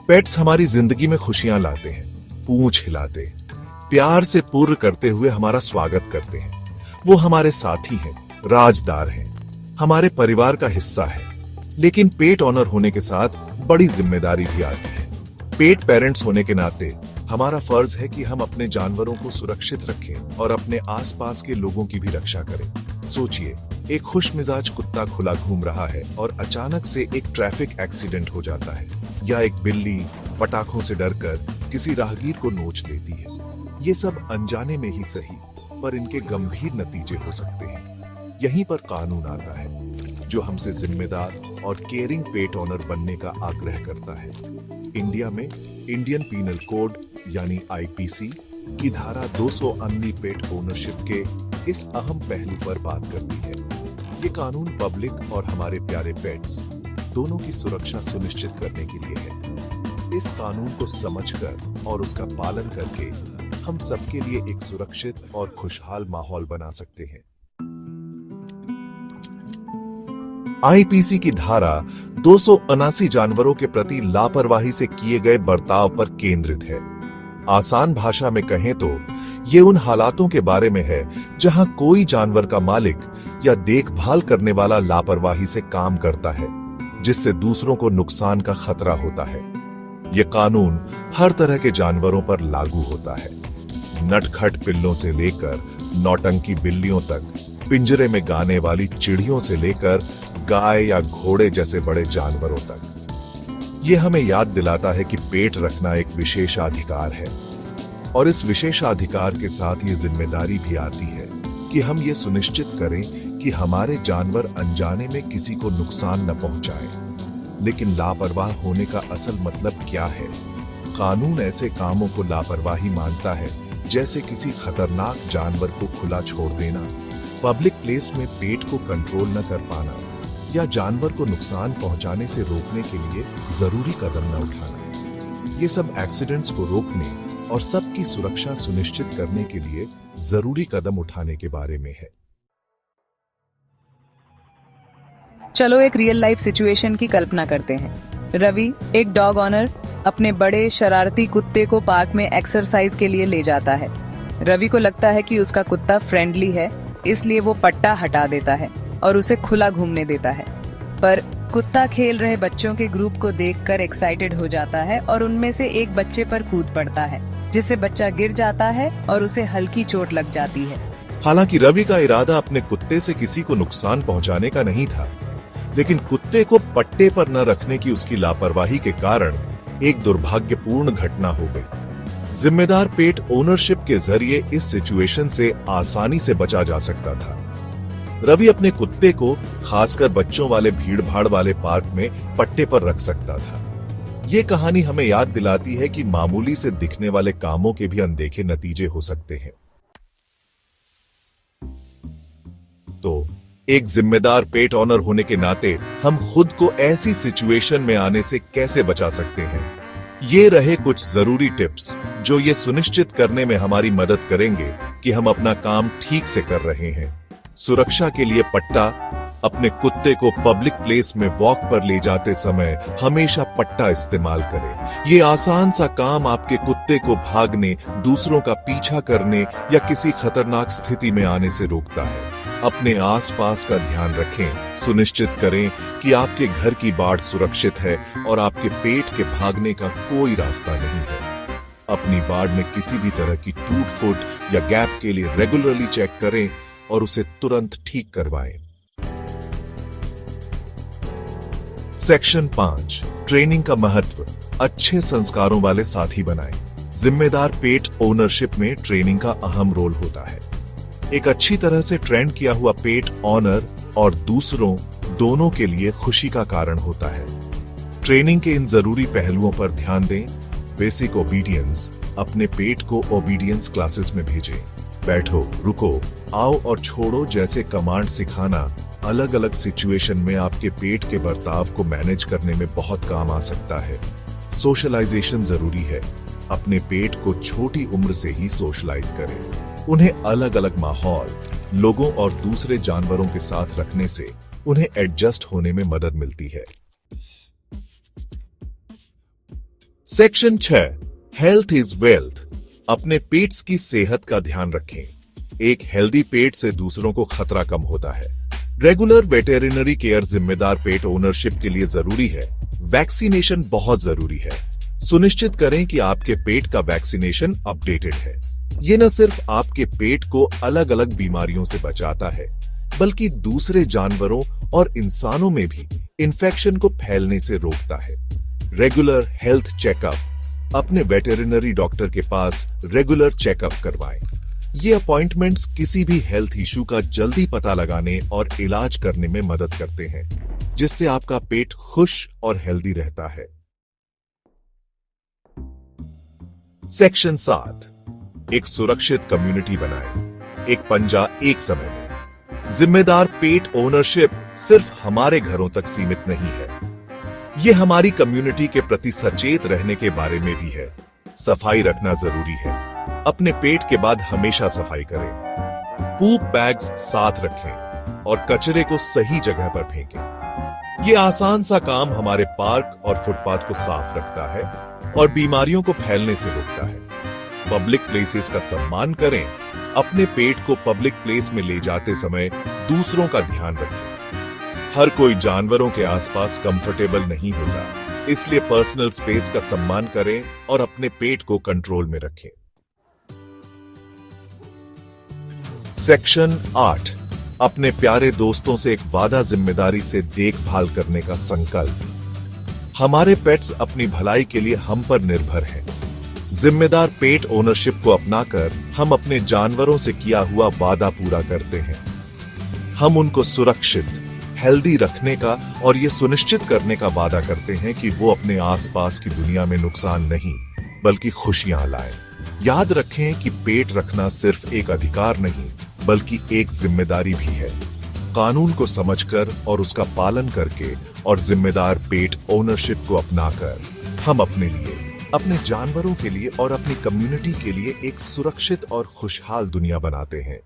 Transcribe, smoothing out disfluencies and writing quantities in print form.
Pets हमारी जिंदगी में खुशियां लाते हैं, पूंछ हिलाते, प्यार से पूर्ण करते हुए हमारा स्वागत करते हैं। वो हमारे साथी हैं, राजदार हैं, हमारे परिवार का हिस्सा है। लेकिन पेट ऑनर होने के साथ बड़ी जिम्मेदारी भी आती है। पेट पेरेंट्स होने के नाते हमारा फर्ज है कि हम अपने जानवरों को सुरक्षित रखें और अपने आसपास के लोगों की भी रक्षा करें। सोचिए, एक खुश मिजाज कुत्ता खुला घूम रहा है और अचानक से एक ट्रैफिक एक्सीडेंट हो जाता है, या एक बिल्ली पटाखों से डरकर किसी राहगीर को नोच लेती है। ये सब अनजाने में ही सही, पर इनके गंभीर नतीजे हो सकते हैं। यहीं पर कानून आता है, जो हमसे जिम्मेदार और केयरिंग पेट ऑनर बनने का आग्रह करता है। इंडिया में इंडियन पीनल कोड यानी आईपीसी की धारा 219 पेट ओनरशिप के इस अहम पहलू पर बात करती है। ये कानून पब्लिक और हमारे प्यारे पेट्स दोनों की सुरक्षा सुनिश्चित करने के लिए है। इस कानून को समझकर और उसका पालन करके हम सबके लिए एक सुरक्षित और खुशहाल माहौल बना सकते हैं। आईपीसी की धारा 279 जानवरों के प्रति लापरवाही से किए गए बर्ताव पर केंद्रित है। आसान भाषा में कहें तो ये उन हालातों के बारे में है जहां कोई जानवर का मालिक या देखभाल करने वाला लापरवाही से काम करता है, जिससे दूसरों को नुकसान का खतरा होता है। ये कानून हर तरह के जानवरों पर लागू होता है, नटखट पिल्लों से लेकर नौटंकी बिल्लियों तक, पिंजरे में गाने वाली चिड़ियों से लेकर गाय या घोड़े जैसे बड़े जानवरों तक। ये हमें याद दिलाता है कि पेट रखना एक विशेषाधिकार है, और इस विशेषाधिकार के साथ ये जिम्मेदारी भी आती है कि हम ये सुनिश्चित करें कि हमारे जानवर अनजाने में किसी को नुकसान न पहुंचाएं। लेकिन लापरवाह होने का असल मतलब क्या है? कानून ऐसे कामों को लापरवाही मानता है, जैसे किसी खतरनाक जानवर को खुला छोड़ देना, पब्लिक प्लेस में पेट को कंट्रोल न कर पाना, या जानवर को नुकसान पहुंचाने से रोकने के लिए जरूरी कदम न उठाना। ये सब एक्सीडेंट्स को रोकने और सबकी सुरक्षा सुनिश्चित करने के लिए जरूरी कदम उठाने के बारे में है। चलो एक रियल लाइफ सिचुएशन की कल्पना करते हैं। रवि, एक डॉग ऑनर, अपने बड़े शरारती कुत्ते को पार्क में एक्सरसाइज के लिए ले जाता है। रवि को लगता है कि उसका कुत्ता फ्रेंडली है, इसलिए वो पट्टा हटा देता है और उसे खुला घूमने देता है। पर कुत्ता खेल रहे बच्चों के ग्रुप को देखकर एक्साइटेड हो जाता है और उनमें से एक बच्चे पर कूद पड़ता है, जिससे बच्चा गिर जाता है और उसे हल्की चोट लग जाती है। हालांकि रवि का इरादा अपने कुत्ते से किसी को नुकसान पहुंचाने का नहीं था, लेकिन कुत्ते को पट्टे पर न रखने की उसकी लापरवाही के कारण एक दुर्भाग्यपूर्ण घटना हो गई। जिम्मेदार पेट ओनरशिप के जरिए इस सिचुएशन से आसानी से बचा जा सकता था। रवि अपने कुत्ते को खासकर बच्चों वाले भीड़-भाड़ वाले पार्क में पट्टे पर रख सकता था। ये कहानी हमें याद दिलाती है कि मामूली से दिखने वाले कामों के भी अनदेखे नतीजे हो सकते हैं। तो एक जिम्मेदार पेट ऑनर होने के नाते हम खुद को ऐसी सिचुएशन में आने से कैसे बचा सकते हैं? ये रहे कुछ जरूरी टिप्स जो ये सुनिश्चित करने में हमारी मदद करेंगे कि हम अपना काम ठीक से कर रहे हैं। सुरक्षा के लिए पट्टा। अपने कुत्ते को पब्लिक प्लेस में वॉक पर ले जाते समय हमेशा पट्टा इस्तेमाल करें। ये आसान सा काम आपके कुत्ते को भागने, दूसरों का पीछा करने या किसी खतरनाक स्थिति में आने से रोकता है। अपने आसपास का ध्यान रखें, सुनिश्चित करें कि आपके घर की बाड़ सुरक्षित है और आपके पेट के भागने का कोई रास्ता नहीं है। अपनी बाड़ में किसी भी तरह की टूट फूट या गैप के लिए रेगुलरली चेक करें और उसे तुरंत ठीक करवाएं। सेक्शन 5, ट्रेनिंग का महत्व। अच्छे संस्कारों वाले साथी बनाएं। जिम्मेदार पेट ओनरशिप में ट्रेनिंग का अहम रोल होता है। एक अच्छी तरह से ट्रेन किया हुआ पेट ऑनर और दूसरों दोनों के लिए खुशी का कारण होता है। ट्रेनिंग के इन जरूरी पहलुओं पर ध्यान दें। Basic obedience. अपने पेट को ओबीडियंस क्लासेस में भेजें। बैठो, रुको, आओ और छोड़ो जैसे कमांड सिखाना अलग अलग सिचुएशन में आपके पेट के बर्ताव को मैनेज करने में बहुत काम आ सकता है। सोशलाइजेशन जरूरी है। अपने पेट को छोटी उम्र से ही सोशलाइज करें। उन्हें अलग अलग माहौल, लोगों और दूसरे जानवरों के साथ रखने से उन्हें एडजस्ट होने में मदद मिलती है। Section 6 health is wealth. अपने पेट्स की सेहत का ध्यान रखें। एक हेल्दी पेट से दूसरों को खतरा कम होता है। रेगुलर वेटेरिनरी केयर जिम्मेदार पेट ओनरशिप के लिए जरूरी है। वैक्सीनेशन बहुत जरूरी है। सुनिश्चित करें कि आपके पेट का वैक्सीनेशन अपडेटेड है। ये न सिर्फ आपके पेट को अलग अलग बीमारियों से बचाता है, बल्कि दूसरे जानवरों और इंसानों में भी इन्फेक्शन को फैलने से रोकता है। Regular health checkup. अपने वेटेरिनरी डॉक्टर के पास रेगुलर चेकअप करवाएं। ये अपॉइंटमेंट्स किसी भी हेल्थ इशू का जल्दी पता लगाने और इलाज करने में मदद करते हैं, जिससे आपका पेट खुश और हेल्दी रहता है। सेक्शन 7 एक सुरक्षित कम्युनिटी बनाएं। एक पंजा एक समय में। जिम्मेदार पेट ओनरशिप सिर्फ हमारे घरों तक सीमित नहीं है। ये हमारी कम्युनिटी के प्रति सचेत रहने के बारे में भी है। सफाई रखना जरूरी है। अपने पेट के बाद हमेशा सफाई करें। पूप बैग्स साथ रखें और कचरे को सही जगह पर फेंकें। ये आसान सा काम हमारे पार्क और फुटपाथ को साफ रखता है और बीमारियों को फैलने से रोकता है। पब्लिक प्लेसेस का सम्मान करें। अपने पेट को पब्लिक प्लेस में ले जाते समय दूसरों का ध्यान रखें। हर कोई जानवरों के आसपास कंफर्टेबल नहीं होता, इसलिए पर्सनल स्पेस का सम्मान करें और अपने पेट को कंट्रोल में रखें। सेक्शन 8 अपने प्यारे दोस्तों से एक वादा जिम्मेदारी से देखभाल करने का संकल्प। हमारे पेट्स अपनी भलाई के लिए हम पर निर्भर हैं। जिम्मेदार पेट ओनरशिप को अपनाकर हम अपने जानवरों से किया हुआ वादा पूरा करते हैं। हम उनको सुरक्षित, हेल्दी रखने का और ये सुनिश्चित करने का वादा करते हैं कि वो अपने आसपास की दुनिया में नुकसान नहीं, बल्कि खुशियां लाएं। याद रखें कि पेट रखना सिर्फ एक अधिकार नहीं, बल्कि एक जिम्मेदारी भी है। कानून को समझकर और उसका पालन करके और जिम्मेदार पेट ओनरशिप को अपनाकर हम अपने लिए, अपने जानवरों के लिए और अपनी कम्युनिटी के लिए एक सुरक्षित और खुशहाल दुनिया बनाते हैं।